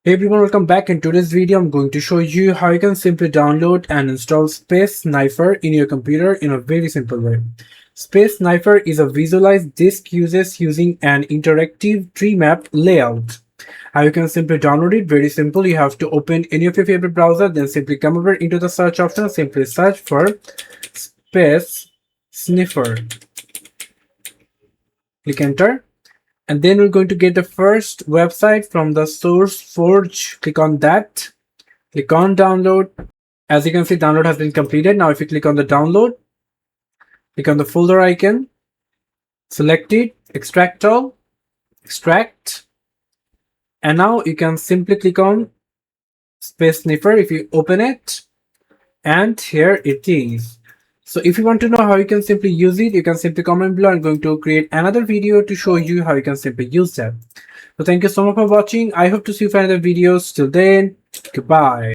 Hey everyone, welcome back. In today's video, I'm going to show you how you can simply download and install SpaceSniffer in your computer in a very simple way. SpaceSniffer is a visualized disk uses using an interactive tree map layout. How you can simply download it? Very simple. You have to open any of your favorite browser, then simply come over into the search option, simply search for SpaceSniffer. Click enter. And then we're going to get the first website from the source forge. Click on that. Click on download. As you can see, download has been completed. Now if you click on the download, click on the folder icon, select it, extract all, extract. And now you can simply click on SpaceSniffer if you open it. And here it is. So if you want to know how you can simply use it, you can simply comment below. I'm going to create another video to show you how you can simply use that. So thank you so much for watching. I hope to see you for another videos. Till then, goodbye.